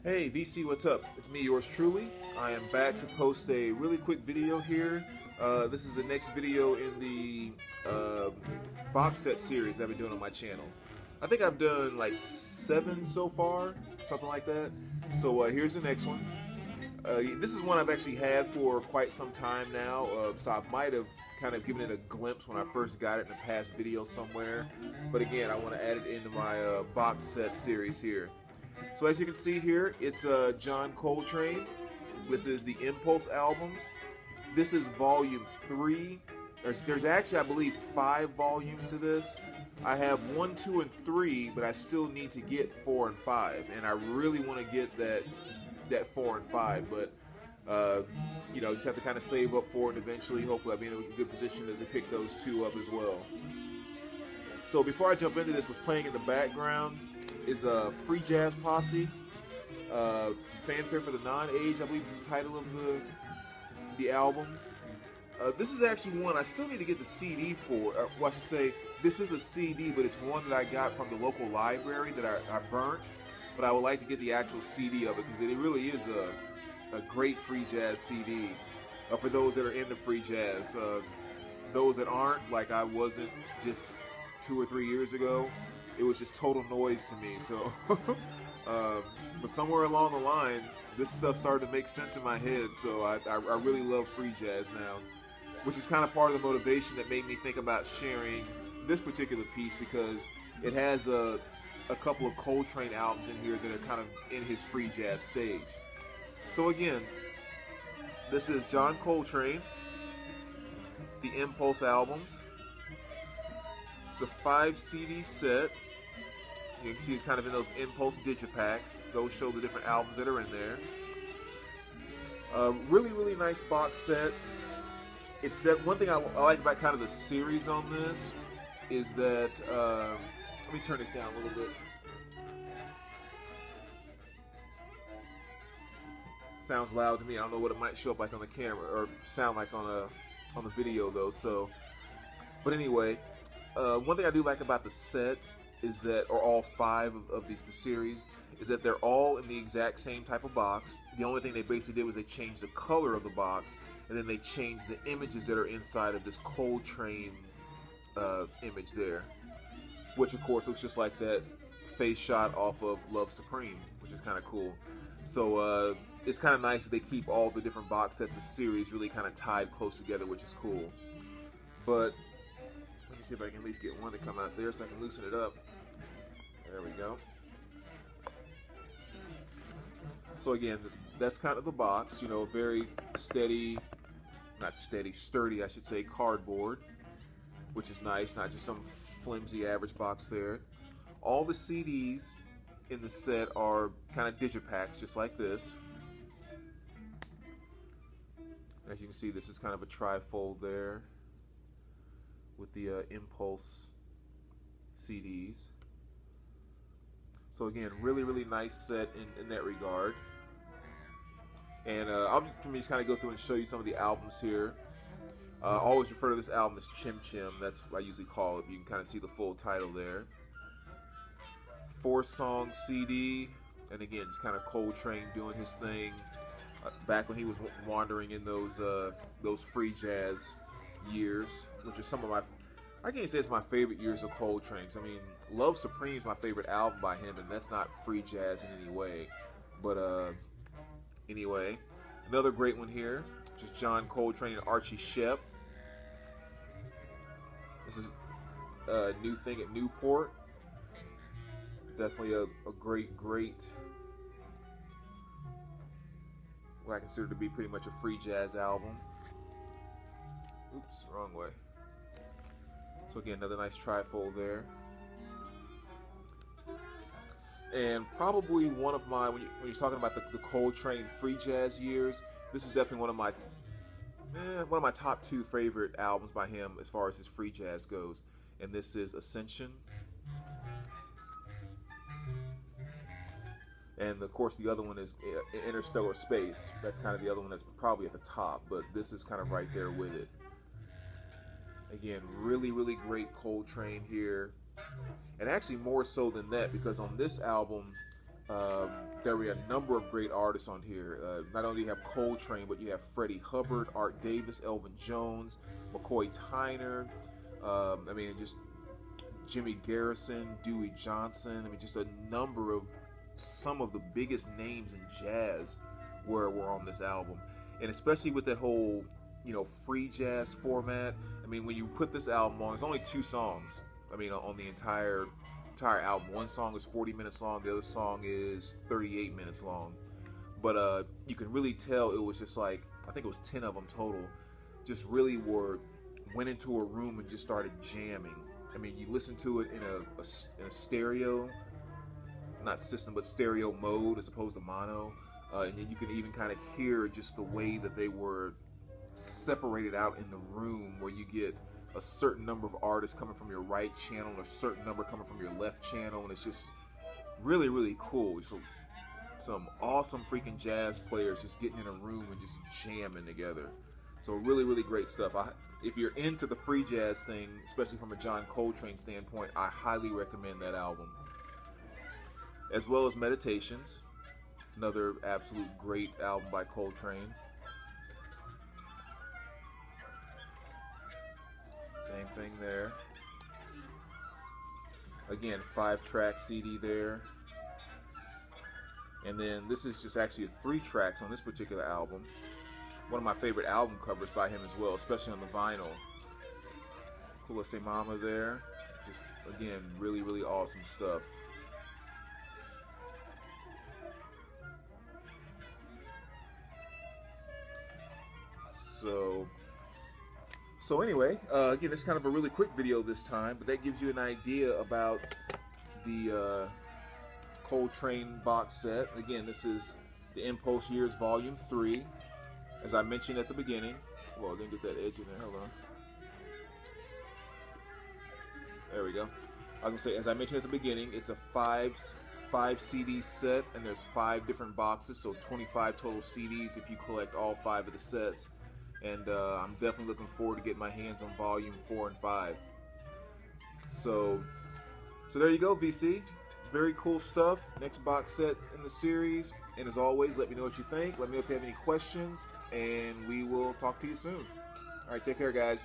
Hey VC, what's up? It's me, yours truly. I am back to post a really quick video here. This is the next video in the box set series I've been doing on my channel. I think I've done like 7 so far, something like that. So here's the next one. This is one I've actually had for quite some time now, so I might have kind of given it a glimpse when I first got it in a past video somewhere. But again, I want to add it into my box set series here. So as you can see here, it's John Coltrane. This is the Impulse albums. This is volume 3. There's actually, I believe, 5 volumes to this. I have 1, 2, and 3, but I still need to get 4 and 5, and I really want to get that 4 and 5. But you know, just have to kind of save up for it eventually. Hopefully, I'll be in a good position to pick those 2 up as well. So before I jump into this, what's playing in the background is a Free Jazz Posse, Fanfare for the Non-Age, I believe is the title of the album. This is actually one I still need to get the CD for. Well, I should say, this is a CD, but it's one that I got from the local library that I burnt. But I would like to get the actual CD of it because it really is a great free jazz CD for those that are into free jazz. Those that aren't, like I wasn't just 2 or 3 years ago, it was just total noise to me. So, but somewhere along the line, this stuff started to make sense in my head. So I really love free jazz now, which is kind of part of the motivation that made me think about sharing this particular piece, because it has a couple of Coltrane albums in here that are kind of in his free jazz stage. So again, this is John Coltrane, the Impulse albums. It's a 5 CD set. You can see it's kind of in those Impulse digipacks. Those show the different albums that are in there. Really nice box set. It's that one thing I like about kind of the series on this is that let me turn this down a little bit. Sounds loud to me. I don't know what it might show up like on the camera or sound like on the video though. So, but anyway, one thing I do like about the set is that, or all 5 of the series, is that they're all in the exact same type of box. The only thing they basically did was they changed the color of the box, and then they changed the images that are inside of this Coltrane image there, which of course looks just like that face shot off of Love Supreme, which is kind of cool. So it's kind of nice that they keep all the different box sets of series really kind of tied close together, which is cool. But let me see if I can at least get one to come out there so I can loosen it up. There we go. So again, that's kind of the box, you know, very steady, not steady, sturdy, I should say, cardboard, which is nice, not just some flimsy average box there. All the CDs in the set are kind of digipacks, just like this. As you can see, this is kind of a trifold there with the Impulse CDs. So again, really nice set in that regard. And I'll just kind of go through and show you some of the albums here. I always refer to this album as Chim Chim. That's what I usually call it. You can kind of see the full title there. 4-song CD, and again, just kind of Coltrane doing his thing back when he was wandering in those free jazz years, which are some of my, I can't say it's my favorite years of Coltrane's. I mean, Love Supreme is my favorite album by him, and that's not free jazz in any way. But anyway, another great one here, which is John Coltrane and Archie Shepp. This is a New Thing at Newport. Definitely a great, what I consider to be pretty much a free jazz album. Oops, wrong way. So again, another nice trifold there. And probably one of my, when you're talking about the Coltrane free jazz years, this is definitely one of my top 2 favorite albums by him as far as his free jazz goes. And this is Ascension. And of course the other one is Interstellar Space. That's kind of the other one that's probably at the top, but this is kind of right there with it. Again, really great Coltrane here. And actually more so than that, because on this album, There were a number of great artists on here. Not only do you have Coltrane, but you have Freddie Hubbard, Art Davis, Elvin Jones, McCoy Tyner. I mean, just Jimmy Garrison, Dewey Johnson. I mean, just a number of some of the biggest names in jazz were on this album. And especially with that whole, free jazz format. I mean, when you put this album on, there's only 2 songs. I mean, on the entire album. One song is 40 minutes long, the other song is 38 minutes long. But you can really tell it was just like, I think it was 10 of them total, just really went into a room and just started jamming. I mean, you listen to it in a stereo, not system, but stereo mode as opposed to mono. And you can even kind of hear just the way that they were separated out in the room, where you get a certain number of artists coming from your right channel and a certain number coming from your left channel, and it's just really, really cool. So some awesome freaking jazz players just getting in a room and just jamming together. So really, really great stuff. If you're into the free jazz thing, especially from a John Coltrane standpoint, I highly recommend that album. As well as Meditations, another absolute great album by Coltrane. Same thing there. Again, 5-track CD there. And then this is just actually 3 tracks on this particular album. One of my favorite album covers by him as well, especially on the vinyl. Kula Se Mama there. Just, again, really, really awesome stuff. So anyway, again, it's kind of a really quick video this time, but that gives you an idea about the Coltrane box set. Again, this is the Impulse Years Volume 3. As I mentioned at the beginning, well, I didn't get that edge in there, hold on. There we go. I was gonna say, as I mentioned at the beginning, it's a 5 CD set, and there's 5 different boxes, so 25 total CDs if you collect all 5 of the sets. And I'm definitely looking forward to getting my hands on Volume 4 and 5. So there you go, VC. Very cool stuff. Next box set in the series. And as always, let me know what you think. Let me know if you have any questions, and we will talk to you soon. All right, take care, guys.